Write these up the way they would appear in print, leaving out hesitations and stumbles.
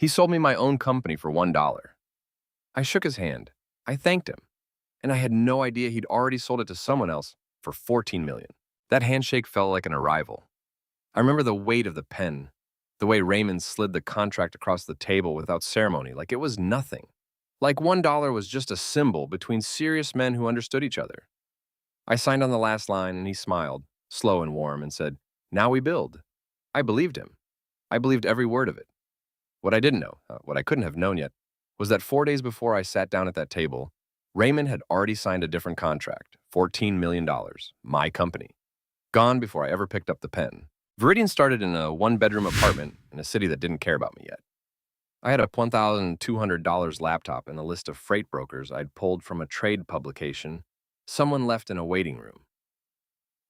He sold me my own company for $1. I shook his hand. I thanked him. And I had no idea he'd already sold it to someone else for $14 million. That handshake felt like an arrival. I remember the weight of the pen, the way Raymond slid the contract across the table without ceremony, like it was nothing. Like $1 was just a symbol between serious men who understood each other. I signed on the last line and he smiled, slow and warm, and said, "Now we build." I believed him. I believed every word of it. What I didn't know, what I couldn't have known yet, was that 4 days before I sat down at that table, Raymond had already signed a different contract, $14 million, my company. Gone before I ever picked up the pen. Veridian started in a one-bedroom apartment in a city that didn't care about me yet. I had a $1,200 laptop and a list of freight brokers I'd pulled from a trade publication someone left in a waiting room.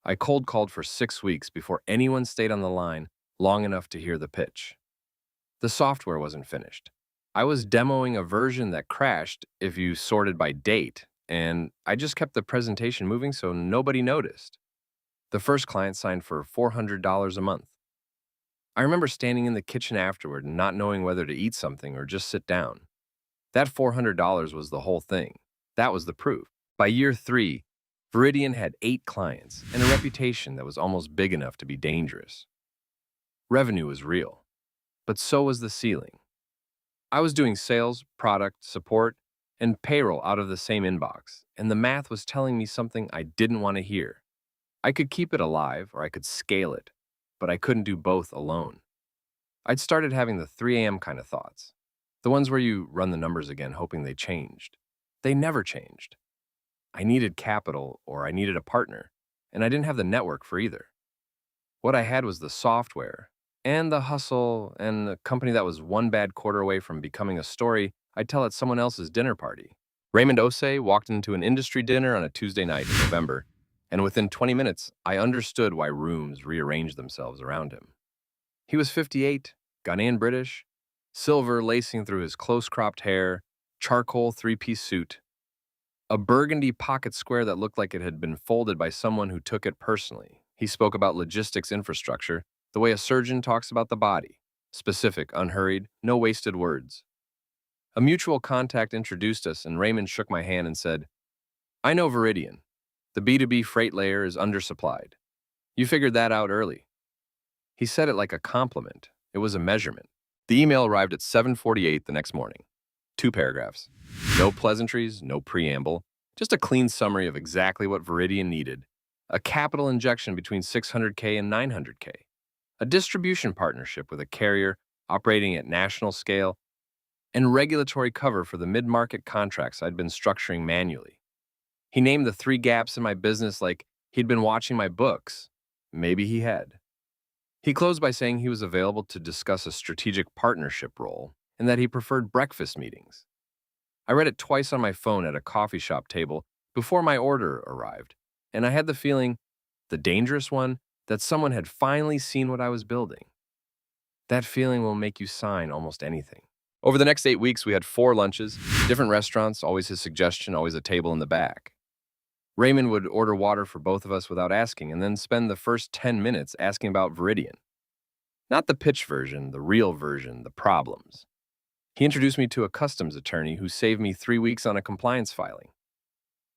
I cold called for 6 weeks before anyone stayed on the line long enough to hear the pitch. The software wasn't finished. I was demoing a version that crashed if you sorted by date, and I just kept the presentation moving so nobody noticed. The first client signed for $400 a month. I remember standing in the kitchen afterward and not knowing whether to eat something or just sit down. That $400 was the whole thing. That was the proof. By year 3, Veridian had 8 clients and a reputation that was almost big enough to be dangerous. Revenue was real, but so was the ceiling. I was doing sales, product, support, and payroll out of the same inbox, and the math was telling me something I didn't want to hear. I could keep it alive or I could scale it, but I couldn't do both alone. I'd started having the 3 a.m. kind of thoughts, the ones where you run the numbers again hoping they changed. They never changed. I needed capital or I needed a partner, and I didn't have the network for either. What I had was the software, and the hustle, and the company that was one bad quarter away from becoming a story I'd tell at someone else's dinner party. Raymond Osei walked into an industry dinner on a Tuesday night in November, and within 20 minutes, I understood why rooms rearranged themselves around him. He was 58, Ghanaian British, silver lacing through his close-cropped hair, charcoal 3-piece suit, a burgundy pocket square that looked like it had been folded by someone who took it personally. He spoke about logistics infrastructure, the way a surgeon talks about the body. Specific, unhurried, no wasted words. A mutual contact introduced us, and Raymond shook my hand and said, "I know Veridian. The B2B freight layer is undersupplied. You figured that out early." He said it like a compliment. It was a measurement. The email arrived at 7:48 the next morning. 2 paragraphs. No pleasantries, no preamble, just a clean summary of exactly what Veridian needed. A capital injection between $600K and $900K. A distribution partnership with a carrier operating at national scale, and regulatory cover for the mid-market contracts I'd been structuring manually. He named the 3 gaps in my business like he'd been watching my books. Maybe he had. He closed by saying he was available to discuss a strategic partnership role and that he preferred breakfast meetings. I read it twice on my phone at a coffee shop table before my order arrived, and I had the feeling, the dangerous one, that someone had finally seen what I was building. That feeling will make you sign almost anything. Over the next 8 weeks, we had 4 lunches, different restaurants, always his suggestion, always a table in the back. Raymond would order water for both of us without asking, and then spend the first 10 minutes asking about Veridian. Not the pitch version, the real version, the problems. He introduced me to a customs attorney who saved me 3 weeks on a compliance filing.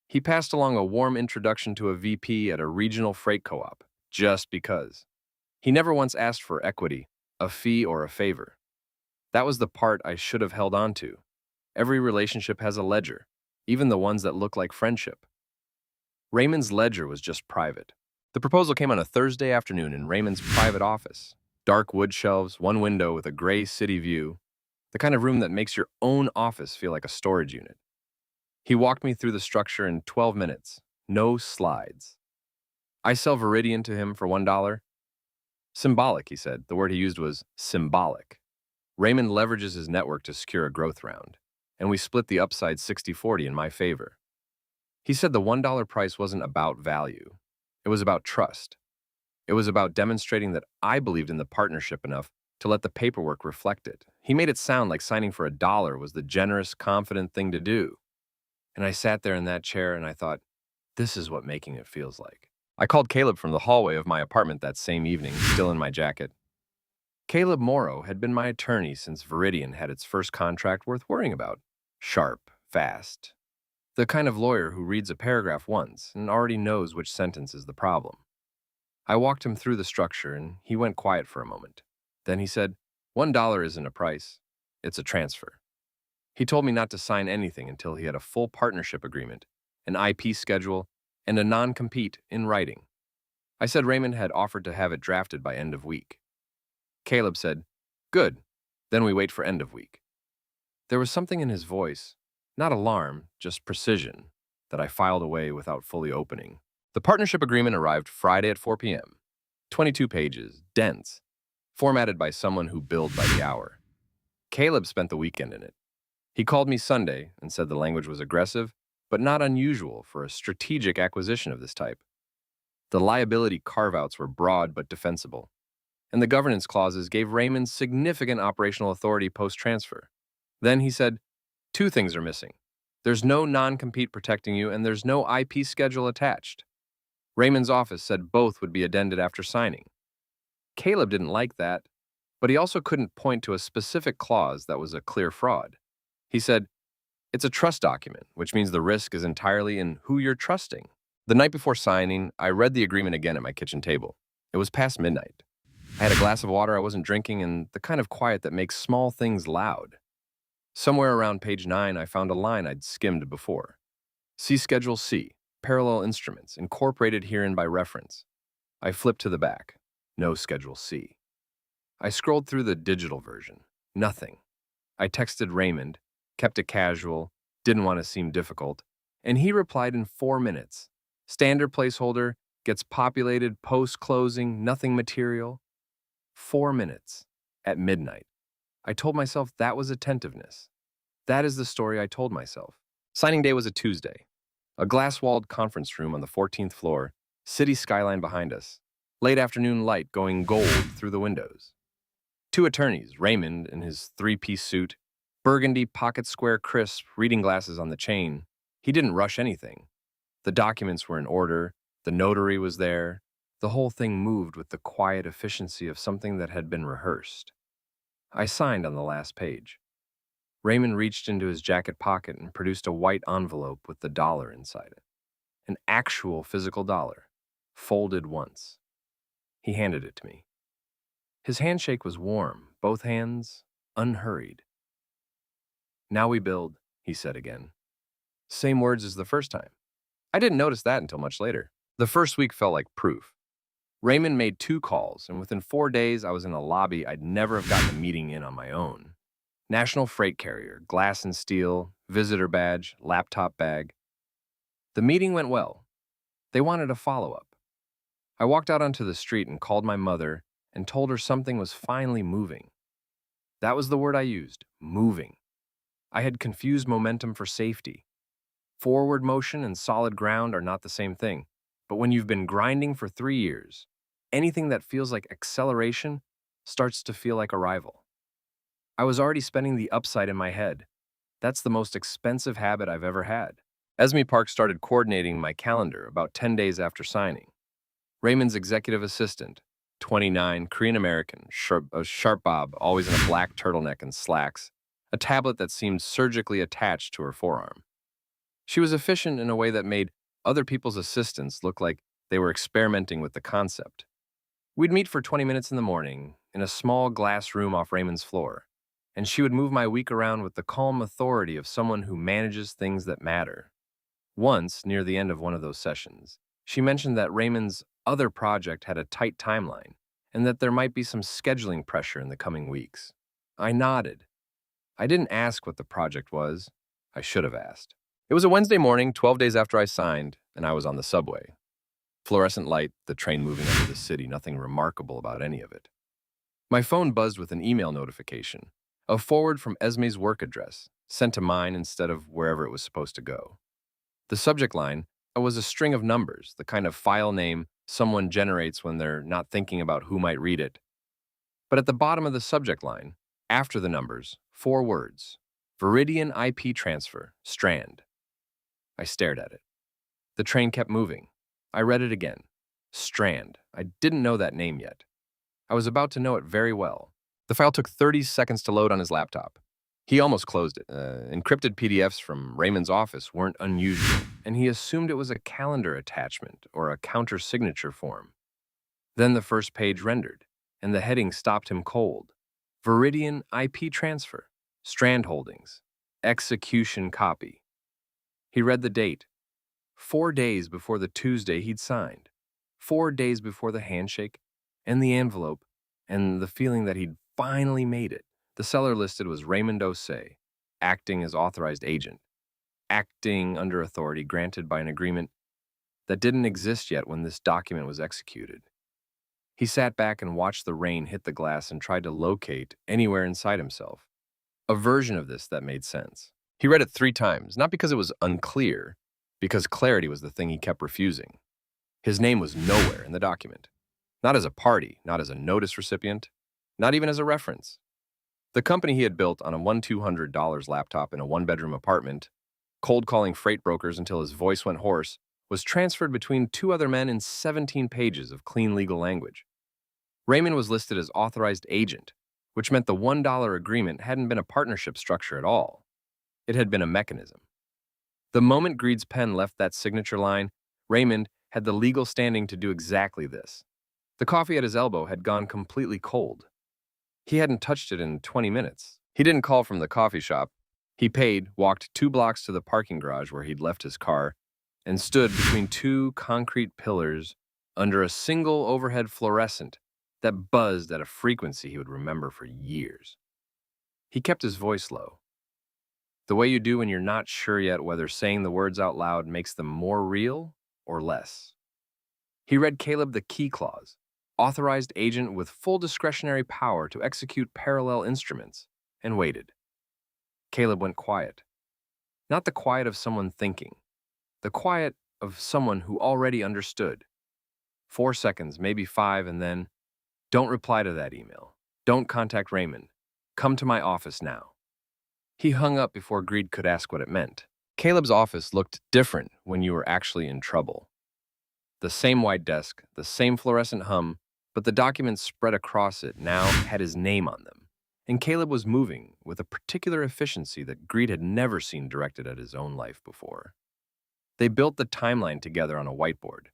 He passed along a warm introduction to a VP at a regional freight co-op, just because. He never once asked for equity, a fee, or a favor. That was the part I should have held on to. Every relationship has a ledger, even the ones that look like friendship. Raymond's ledger was just private. The proposal came on a Thursday afternoon in Raymond's private office. Dark wood shelves, one window with a gray city view, the kind of room that makes your own office feel like a storage unit. He walked me through the structure in 12 minutes. No slides. I sell Veridian to him for $1. Symbolic, he said. The word he used was symbolic. Raymond leverages his network to secure a growth round, and we split the upside 60-40 in my favor. He said the $1 price wasn't about value. It was about trust. It was about demonstrating that I believed in the partnership enough to let the paperwork reflect it. He made it sound like signing for $1 was the generous, confident thing to do. And I sat there in that chair and I thought, this is what making it feels like. I called Caleb from the hallway of my apartment that same evening, still in my jacket. Caleb Morrow had been my attorney since Veridian had its first contract worth worrying about. Sharp, fast. The kind of lawyer who reads a paragraph once and already knows which sentence is the problem. I walked him through the structure and he went quiet for a moment. Then he said, $1 isn't a price, it's a transfer. He told me not to sign anything until he had a full partnership agreement, an IP schedule, and a non-compete in writing. I said Raymond had offered to have it drafted by end of week. Caleb said, "Good, then we wait for end of week." There was something in his voice, not alarm, just precision, that I filed away without fully opening. The partnership agreement arrived Friday at 4 p.m. 22 pages, dense, formatted by someone who billed by the hour. Caleb spent the weekend in it. He called me Sunday and said the language was aggressive, but not unusual for a strategic acquisition of this type. The liability carve-outs were broad but defensible, and the governance clauses gave Raymond significant operational authority post-transfer. Then he said, two things are missing. There's no non-compete protecting you, and there's no IP schedule attached. Raymond's office said both would be addended after signing. Caleb didn't like that, but he also couldn't point to a specific clause that was a clear fraud. He said, it's a trust document, which means the risk is entirely in who you're trusting. The night before signing, I read the agreement again at my kitchen table. It was past midnight. I had a glass of water I wasn't drinking and the kind of quiet that makes small things loud. Somewhere around page 9, I found a line I'd skimmed before. See Schedule C, parallel instruments, incorporated herein by reference. I flipped to the back. No Schedule C. I scrolled through the digital version. Nothing. I texted Raymond, kept it casual, didn't want to seem difficult, and he replied in 4 minutes. Standard placeholder, gets populated post-closing, nothing material. 4 minutes. At midnight. I told myself that was attentiveness. That is the story I told myself. Signing day was a Tuesday. A glass-walled conference room on the 14th floor, city skyline behind us, late afternoon light going gold through the windows. 2 attorneys, Raymond in his 3-piece suit, burgundy pocket square crisp, reading glasses on the chain. He didn't rush anything. The documents were in order, the notary was there. The whole thing moved with the quiet efficiency of something that had been rehearsed. I signed on the last page. Raymond reached into his jacket pocket and produced a white envelope with the dollar inside it. An actual physical dollar, folded once. He handed it to me. His handshake was warm, both hands unhurried. Now we build, he said again. Same words as the first time. I didn't notice that until much later. The first week felt like proof. Raymond made 2 calls, and within 4 days, I was in a lobby I'd never have gotten a meeting in on my own. National freight carrier, glass and steel, visitor badge, laptop bag. The meeting went well. They wanted a follow-up. I walked out onto the street and called my mother and told her something was finally moving. That was the word I used, moving. I had confused momentum for safety. Forward motion and solid ground are not the same thing, but when you've been grinding for 3 years, anything that feels like acceleration starts to feel like arrival. I was already spending the upside in my head. That's the most expensive habit I've ever had. Esme Park started coordinating my calendar about 10 days after signing. Raymond's executive assistant, 29, Korean-American, a sharp bob, always in a black turtleneck and slacks, a tablet that seemed surgically attached to her forearm. She was efficient in a way that made other people's assistants look like they were experimenting with the concept. We'd meet for 20 minutes in the morning in a small glass room off Raymond's floor, and she would move my week around with the calm authority of someone who manages things that matter. Once, near the end of one of those sessions, she mentioned that Raymond's other project had a tight timeline and that there might be some scheduling pressure in the coming weeks. I nodded. I didn't ask what the project was. I should have asked. It was a Wednesday morning, 12 days after I signed, and I was on the subway. Fluorescent light, the train moving under the city, nothing remarkable about any of it. My phone buzzed with an email notification, a forward from Esme's work address, sent to mine instead of wherever it was supposed to go. The subject line was a string of numbers, the kind of file name someone generates when they're not thinking about who might read it. But at the bottom of the subject line, after the numbers, 4 words, Veridian IP transfer, Strand. I stared at it. The train kept moving. I read it again. Strand. I didn't know that name yet. I was about to know it very well. The file took 30 seconds to load on his laptop. He almost closed it. Encrypted PDFs from Raymond's office weren't unusual, and he assumed it was a calendar attachment or a counter-signature form. Then the first page rendered, and the heading stopped him cold. Veridian IP transfer, Strand Holdings, execution copy. He read the date, 4 days before the Tuesday he'd signed, 4 days before the handshake and the envelope, and the feeling that he'd finally made it. The seller listed was Raymond Osei, acting as authorized agent, acting under authority granted by an agreement that didn't exist yet when this document was executed. He sat back and watched the rain hit the glass and tried to locate anywhere inside himself a version of this that made sense. He read it 3 times, not because it was unclear, because clarity was the thing he kept refusing. His name was nowhere in the document. Not as a party, not as a notice recipient, not even as a reference. The company he had built on a $1,200 laptop in a 1-bedroom apartment, cold calling freight brokers until his voice went hoarse, was transferred between 2 other men in 17 pages of clean legal language. Raymond was listed as authorized agent, which meant the $1 agreement hadn't been a partnership structure at all. It had been a mechanism. The moment Greed's pen left that signature line, Raymond had the legal standing to do exactly this. The coffee at his elbow had gone completely cold. He hadn't touched it in 20 minutes. He didn't call from the coffee shop. He paid, walked 2 blocks to the parking garage where he'd left his car, and stood between 2 concrete pillars under a single overhead fluorescent that buzzed at a frequency he would remember for years. He kept his voice low, the way you do when you're not sure yet whether saying the words out loud makes them more real or less. He read Caleb the key clause, authorized agent with full discretionary power to execute parallel instruments, and waited. Caleb went quiet. Not the quiet of someone thinking, the quiet of someone who already understood. 4 seconds, maybe 5, and then, don't reply to that email. Don't contact Raymond. Come to my office now. He hung up before Greed could ask what it meant. Caleb's office looked different when you were actually in trouble. The same white desk, the same fluorescent hum, but the documents spread across it now had his name on them. And Caleb was moving with a particular efficiency that Greed had never seen directed at his own life before. They built the timeline together on a whiteboard.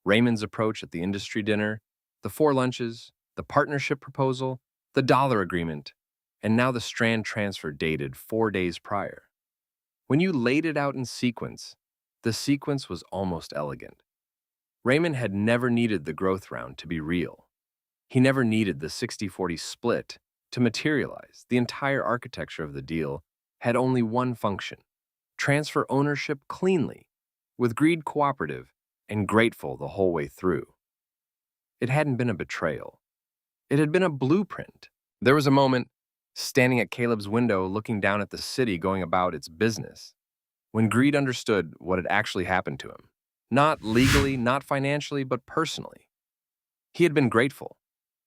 Raymond's approach at the industry dinner, the 4 lunches, the partnership proposal, the dollar agreement, and now the Strand transfer dated 4 days prior. When you laid it out in sequence, the sequence was almost elegant. Raymond had never needed the growth round to be real. He never needed the 60-40 split to materialize. The entire architecture of the deal had only one function: transfer ownership cleanly, with Greed cooperative and grateful the whole way through. It hadn't been a betrayal. It had been a blueprint. There was a moment, standing at Caleb's window looking down at the city going about its business, when Greed understood what had actually happened to him. Not legally, not financially, but personally. He had been grateful.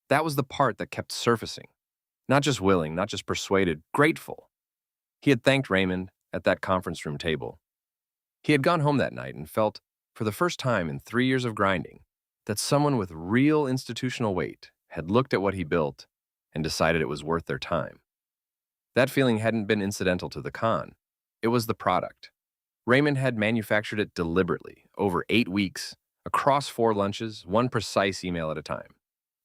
That was the part that kept surfacing. Not just willing, not just persuaded, grateful. He had thanked Raymond at that conference room table. He had gone home that night and felt, for the first time in 3 years of grinding, that someone with real institutional weight had looked at what he built and decided it was worth their time. That feeling hadn't been incidental to the con. It was the product. Raymond had manufactured it deliberately, over 8 weeks, across 4 lunches, 1 precise email at a time.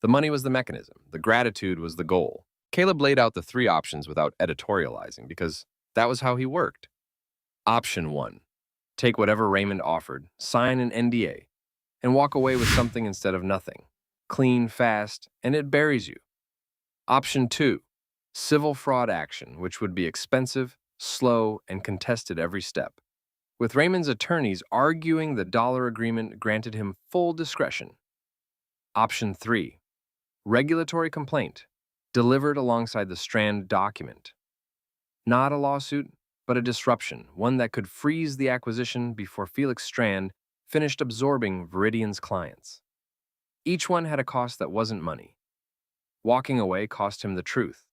The money was the mechanism. The gratitude was the goal. Caleb laid out the 3 options without editorializing because that was how he worked. Option 1. Take whatever Raymond offered, sign an NDA, and walk away with something instead of nothing. Clean, fast, and it buries you. Option 2. Civil fraud action, which would be expensive, slow, and contested every step. With Raymond's attorneys arguing the dollar agreement granted him full discretion. Option 3. Regulatory complaint, delivered alongside the Strand document. Not a lawsuit, but a disruption, one that could freeze the acquisition before Felix Strand finished absorbing Veridian's clients. Each one had a cost that wasn't money. Walking away cost him the truth.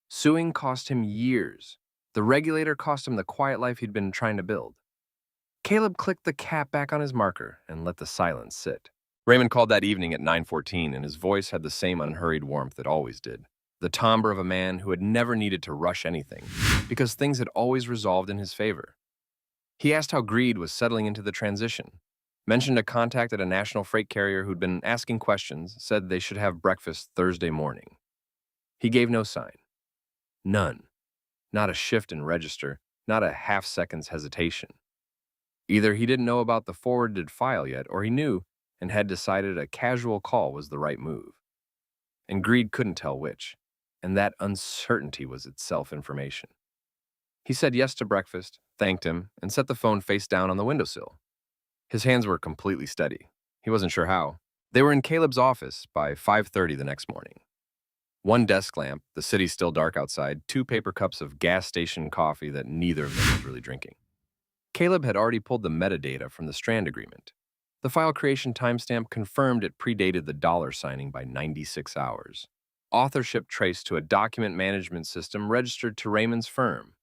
Suing cost him years. The regulator cost him the quiet life he'd been trying to build. Caleb clicked the cap back on his marker and let the silence sit. Raymond called that evening at 9:14, and his voice had the same unhurried warmth it always did. the timbre of a man who had never needed to rush anything, because things had always resolved in his favor. He asked how greed was settling into the transition, mentioned a contact at a national freight carrier who'd been asking questions, said they should have breakfast Thursday morning. He gave no sign. None. Not a shift in register, not a half-second's hesitation. Either he didn't know about the forwarded file yet, or he knew and had decided a casual call was the right move. And greed couldn't tell which, and that uncertainty was itself information. He said yes to breakfast, thanked him, and set the phone face down on the windowsill. His hands were completely steady. He wasn't sure how. They were in Caleb's office by 5:30 the next morning. One desk lamp, the city still dark outside, 2 paper cups of gas station coffee that neither of them was really drinking. Caleb had already pulled the metadata from the Strand agreement. The file creation timestamp confirmed it predated the dollar signing by 96 hours. Authorship traced to a document management system registered to Raymond's firm.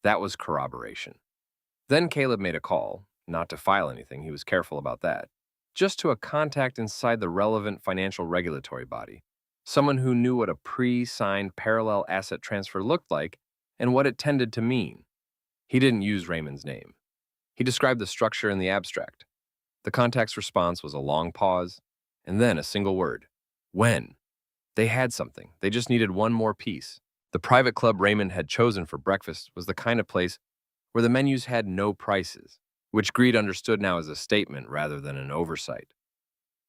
That was corroboration. Then Caleb made a call, not to file anything, he was careful about that, just to a contact inside the relevant financial regulatory body, someone who knew what a pre-signed parallel asset transfer looked like and what it tended to mean. He didn't use Raymond's name. He described the structure in the abstract. The contact's response was a long pause, and then a single word. When? They had something. They just needed one more piece. The private club Raymond had chosen for breakfast was the kind of place where the menus had no prices, which Greed understood now as a statement rather than an oversight.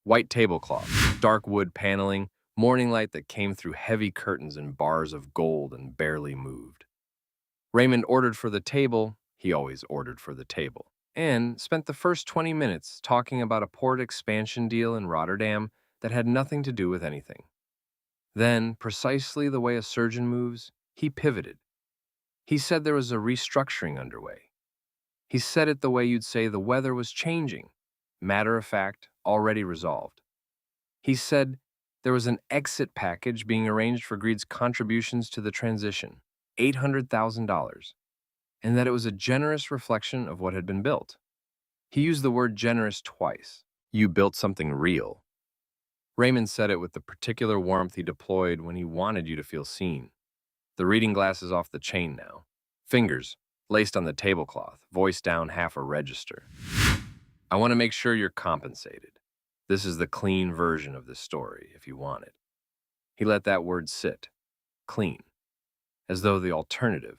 White tablecloth, dark wood paneling, morning light that came through heavy curtains and bars of gold and barely moved. Raymond ordered for the table. He always ordered for the table, and spent the first 20 minutes talking about a port expansion deal in Rotterdam that had nothing to do with anything. Then, precisely the way a surgeon moves, he pivoted. He said there was a restructuring underway. He said it the way you'd say the weather was changing, matter of fact, already resolved. He said there was an exit package being arranged for Greed's contributions to the transition, $800,000. And that it was a generous reflection of what had been built. He used the word generous twice. You built something real. Raymond said it with the particular warmth he deployed when he wanted you to feel seen. The reading glasses off the chain now. Fingers laced on the tablecloth, voice down half a register. I want to make sure you're compensated. This is the clean version of this story, if you want it. He let that word sit. Clean. As though the alternative,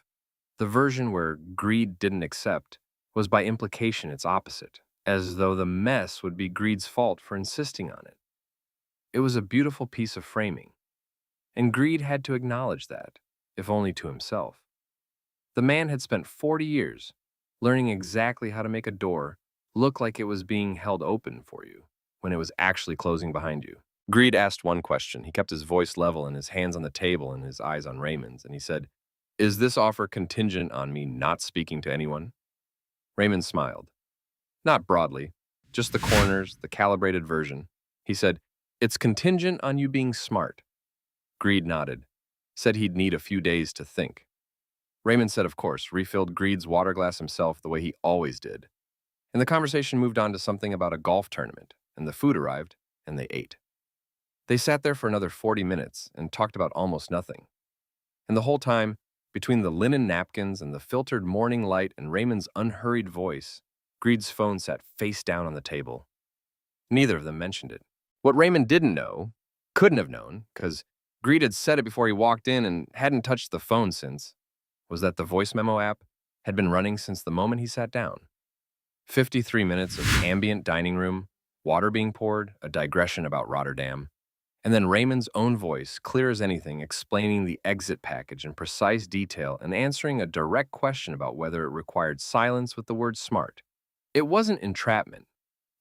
the version where greed didn't accept, was by implication its opposite, as though the mess would be greed's fault for insisting on it. It was a beautiful piece of framing, and greed had to acknowledge that, if only to himself. The man had spent 40 years learning exactly how to make a door look like it was being held open for you when it was actually closing behind you. Greed asked one question. He kept his voice level and his hands on the table and his eyes on Raymond's, and he said, "Is this offer contingent on me not speaking to anyone?" Raymond smiled. Not broadly, just the corners, the calibrated version. He said, "It's contingent on you being smart." Greed nodded, said he'd need a few days to think. Raymond said, of course, refilled Greed's water glass himself the way he always did. And the conversation moved on to something about a golf tournament, and the food arrived, and they ate. They sat there for another 40 minutes and talked about almost nothing. And the whole time, between the linen napkins and the filtered morning light and Raymond's unhurried voice, Greed's phone sat face down on the table. Neither of them mentioned it. What Raymond didn't know, couldn't have known, because Greed had said it before he walked in and hadn't touched the phone since, was that the voice memo app had been running since the moment he sat down. 53 minutes of ambient dining room, water being poured, a digression about Rotterdam, and then Raymond's own voice, clear as anything, explaining the exit package in precise detail and answering a direct question about whether it required silence with the word smart. It wasn't entrapment.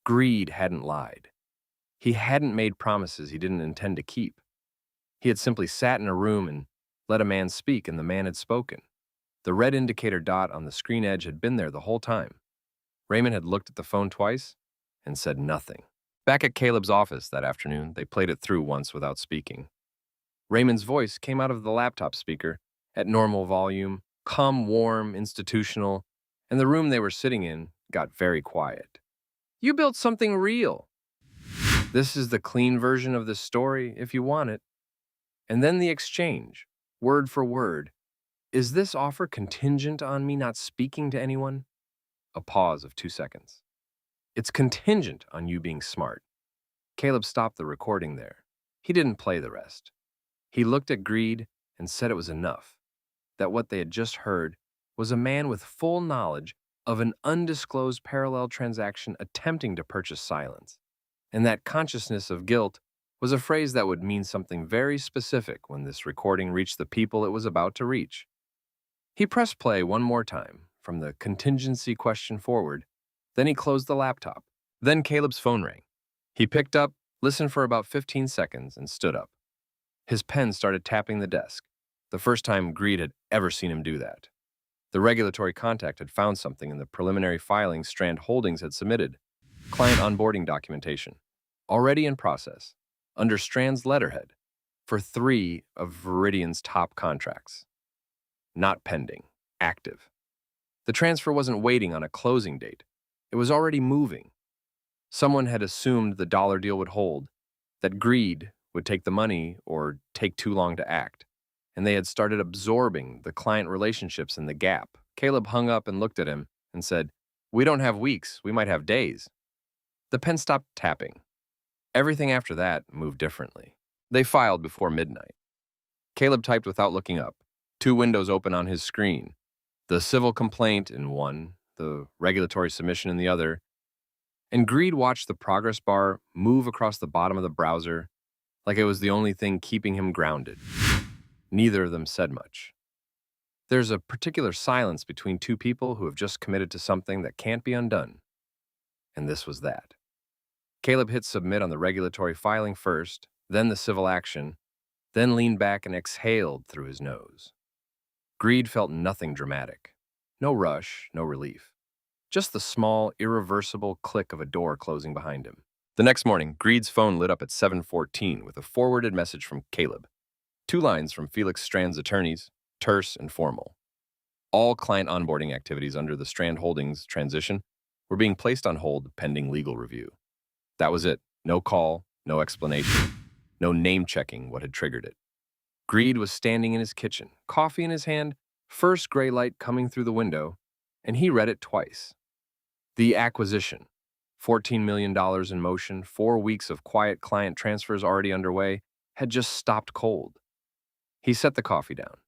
Greed hadn't lied. He hadn't made promises he didn't intend to keep. He had simply sat in a room and let a man speak, and the man had spoken. The red indicator dot on the screen edge had been there the whole time. Raymond had looked at the phone twice and said nothing. Back at Caleb's office that afternoon, they played it through once without speaking. Raymond's voice came out of the laptop speaker at normal volume, calm, warm, institutional, and the room they were sitting in got very quiet. You built something real. This is the clean version of the story, if you want it. And then the exchange, word for word. Is this offer contingent on me not speaking to anyone? A pause of 2 seconds. It's contingent on you being smart. Caleb stopped the recording there. He didn't play the rest. He looked at Greed and said it was enough, that what they had just heard was a man with full knowledge of an undisclosed parallel transaction attempting to purchase silence, and that consciousness of guilt was a phrase that would mean something very specific when this recording reached the people it was about to reach. He pressed play one more time, from the contingency question forward, then he closed the laptop. Then Caleb's phone rang. He picked up, listened for about 15 seconds, and stood up. His pen started tapping the desk, the first time Greed had ever seen him do that. The regulatory contact had found something in the preliminary filings Strand Holdings had submitted, client onboarding documentation, already in process, under Strand's letterhead, for 3 of Veridian's top contracts. Not pending, active. The transfer wasn't waiting on a closing date. It was already moving. Someone had assumed the dollar deal would hold, that Greed would take the money or take too long to act, and they had started absorbing the client relationships in the gap. Caleb hung up and looked at him and said, "We don't have weeks, we might have days." The pen stopped tapping. Everything after that moved differently. They filed before midnight. Caleb typed without looking up, 2 windows open on his screen, the civil complaint in one, the regulatory submission in the other, and Greed watched the progress bar move across the bottom of the browser like it was the only thing keeping him grounded. Neither of them said much. There's a particular silence between 2 people who have just committed to something that can't be undone. And this was that. Caleb hit submit on the regulatory filing first, then the civil action, then leaned back and exhaled through his nose. Greed felt nothing dramatic. No rush, no relief. Just the small, irreversible click of a door closing behind him. The next morning, Greed's phone lit up at 7:14 with a forwarded message from Caleb. 2 lines from Felix Strand's attorneys, terse and formal. All client onboarding activities under the Strand Holdings transition were being placed on hold pending legal review. That was it. No call, no explanation, no name-checking what had triggered it. Greed was standing in his kitchen, coffee in his hand, first gray light coming through the window, and he read it twice. The acquisition, $14 million in motion, 4 weeks of quiet client transfers already underway, had just stopped cold. He set the coffee down.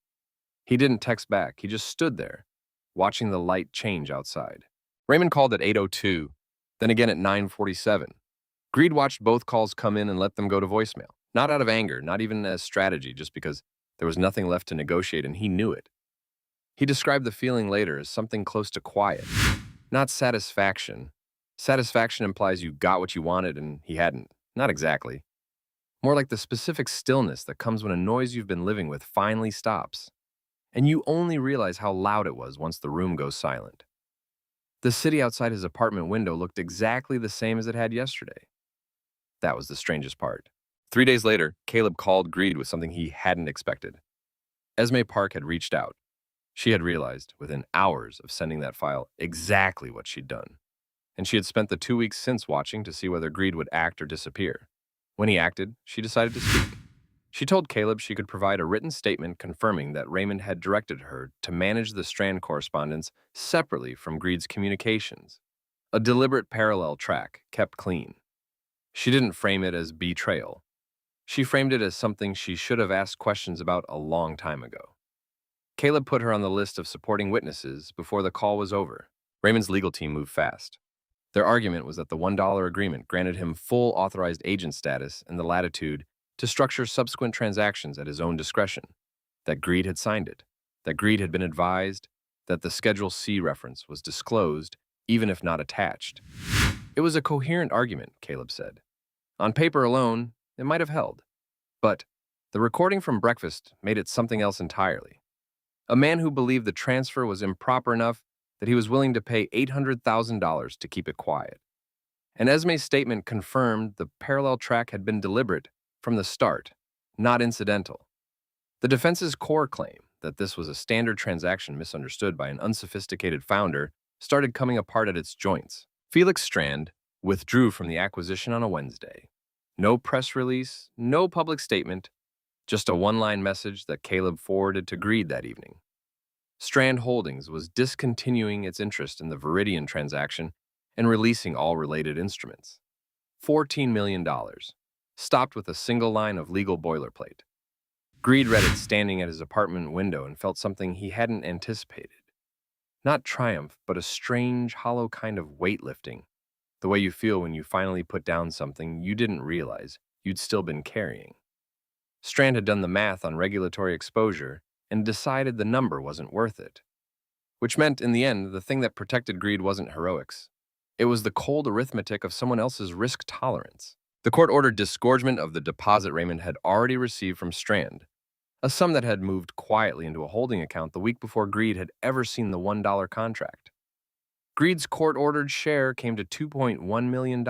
He didn't text back. He just stood there, watching the light change outside. Raymond called at 8:02, then again at 9:47. Greed watched both calls come in and let them go to voicemail. Not out of anger, not even as strategy, just because there was nothing left to negotiate and he knew it. He described the feeling later as something close to quiet, not satisfaction. Satisfaction implies you got what you wanted and he hadn't. Not exactly. More like the specific stillness that comes when a noise you've been living with finally stops, and you only realize how loud it was once the room goes silent. The city outside his apartment window looked exactly the same as it had yesterday. That was the strangest part. 3 days later, Caleb called Greed with something he hadn't expected. Esme Park had reached out. She had realized, within hours of sending that file, exactly what she'd done. And she had spent the 2 weeks since watching to see whether Greed would act or disappear. When he acted, she decided to speak. She told Caleb she could provide a written statement confirming that Raymond had directed her to manage the Strand correspondence separately from Greed's communications. A deliberate parallel track, kept clean. She didn't frame it as betrayal. She framed it as something she should have asked questions about a long time ago. Caleb put her on the list of supporting witnesses before the call was over. Raymond's legal team moved fast. Their argument was that the $1 agreement granted him full authorized agent status and the latitude to structure subsequent transactions at his own discretion, that Greed had signed it, that Greed had been advised, that the Schedule C reference was disclosed, even if not attached. It was a coherent argument, Caleb said. On paper alone, it might have held. But the recording from breakfast made it something else entirely. A man who believed the transfer was improper enough that he was willing to pay $800,000 to keep it quiet. And Esme's statement confirmed the parallel track had been deliberate from the start, not incidental. The defense's core claim that this was a standard transaction misunderstood by an unsophisticated founder started coming apart at its joints. Felix Strand withdrew from the acquisition on a Wednesday. No press release, no public statement, Just a one-line message that Caleb forwarded to Greed that evening. Strand Holdings was discontinuing its interest in the Veridian transaction and releasing all related instruments. $14 million. Stopped with a single line of legal boilerplate. Greed read it standing at his apartment window and felt something he hadn't anticipated. Not triumph, but a strange, hollow kind of weightlifting. The way you feel when you finally put down something you didn't realize you'd still been carrying. Strand had done the math on regulatory exposure and decided the number wasn't worth it. Which meant, in the end, the thing that protected Greed wasn't heroics. It was the cold arithmetic of someone else's risk tolerance. The court ordered disgorgement of the deposit Raymond had already received from Strand, a sum that had moved quietly into a holding account the week before Greed had ever seen the $1 contract. Greed's court-ordered share came to $2.1 million.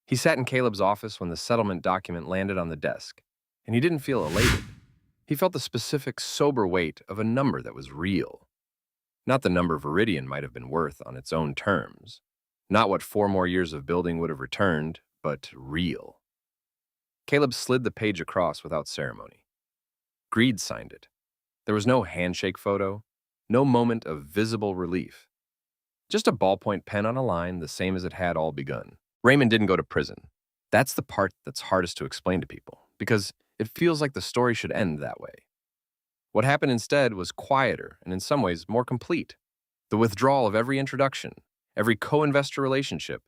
He sat in Caleb's office when the settlement document landed on the desk, and he didn't feel elated. He felt the specific, sober weight of a number that was real. Not the number Veridian might have been worth on its own terms. Not what 4 more years of building would have returned, but real. Caleb slid the page across without ceremony. Greed signed it. There was no handshake photo, no moment of visible relief. Just a ballpoint pen on a line, the same as it had all begun. Raymond didn't go to prison. That's the part that's hardest to explain to people, because it feels like the story should end that way. What happened instead was quieter and in some ways more complete. The withdrawal of every introduction, every co-investor relationship,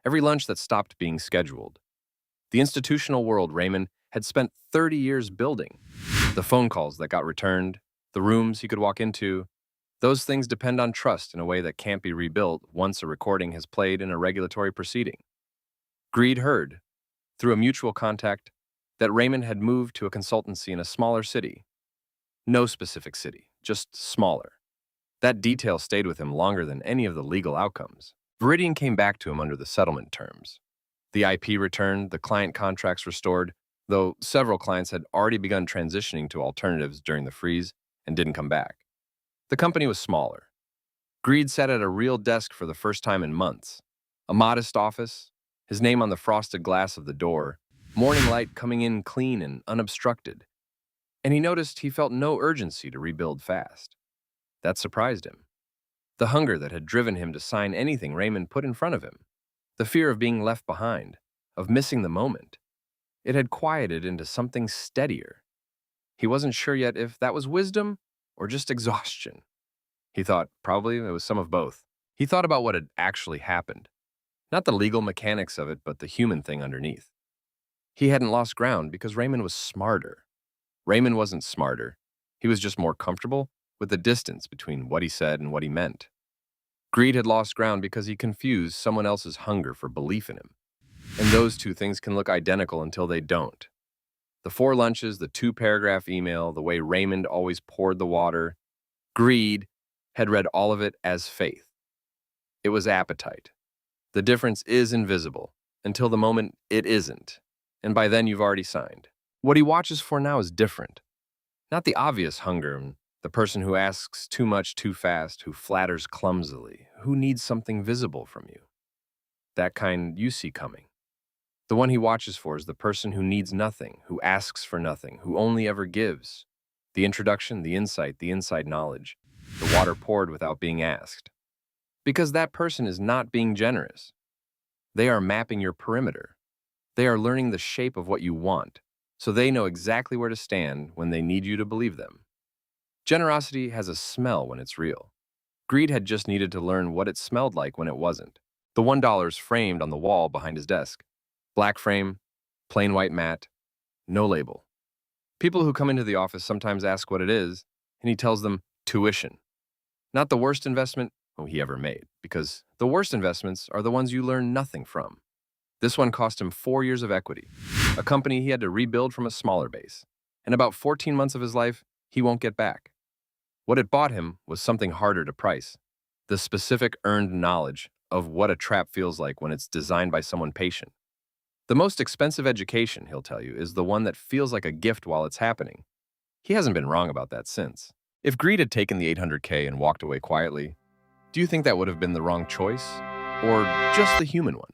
every lunch that stopped being scheduled. The institutional world Raymond had spent 30 years building. The phone calls that got returned, the rooms he could walk into, those things depend on trust in a way that can't be rebuilt once a recording has played in a regulatory proceeding. Greed heard, through a mutual contact, that Raymond had moved to a consultancy in a smaller city. No specific city, just smaller. That detail stayed with him longer than any of the legal outcomes. Veridian came back to him under the settlement terms. The IP returned, the client contracts restored, though several clients had already begun transitioning to alternatives during the freeze and didn't come back. The company was smaller. Greed sat at a real desk for the first time in months. A modest office, his name on the frosted glass of the door, morning light coming in clean and unobstructed. And he noticed he felt no urgency to rebuild fast. That surprised him. The hunger that had driven him to sign anything Raymond put in front of him. The fear of being left behind, of missing the moment. It had quieted into something steadier. He wasn't sure yet if that was wisdom or just exhaustion. He thought probably it was some of both. He thought about what had actually happened. Not the legal mechanics of it, but the human thing underneath. He hadn't lost ground because Raymond was smarter. Raymond wasn't smarter. He was just more comfortable with the distance between what he said and what he meant. Greed had lost ground because he confused someone else's hunger for belief in him. And those two things can look identical until they don't. The 4 lunches, the 2-paragraph email, the way Raymond always poured the water. Greed had read all of it as faith. It was appetite. The difference is invisible until the moment it isn't, and by then you've already signed. What he watches for now is different. Not the obvious hunger, the person who asks too much too fast, who flatters clumsily, who needs something visible from you. That kind you see coming. The one he watches for is the person who needs nothing, who asks for nothing, who only ever gives. The introduction, the insight, the inside knowledge, the water poured without being asked. Because that person is not being generous. They are mapping your perimeter. They are learning the shape of what you want, so they know exactly where to stand when they need you to believe them. Generosity has a smell when it's real. Greed had just needed to learn what it smelled like when it wasn't. The $1 framed on the wall behind his desk. Black frame, plain white mat, no label. People who come into the office sometimes ask what it is, and he tells them tuition. Not the worst investment he ever made, because the worst investments are the ones you learn nothing from. This one cost him 4 years of equity, a company he had to rebuild from a smaller base, and about 14 months of his life he won't get back. What it bought him was something harder to price, the specific earned knowledge of what a trap feels like when it's designed by someone patient. The most expensive education, he'll tell you, is the one that feels like a gift while it's happening. He hasn't been wrong about that since. If Greed had taken the $800K and walked away quietly, do you think that would have been the wrong choice? Or just the human one?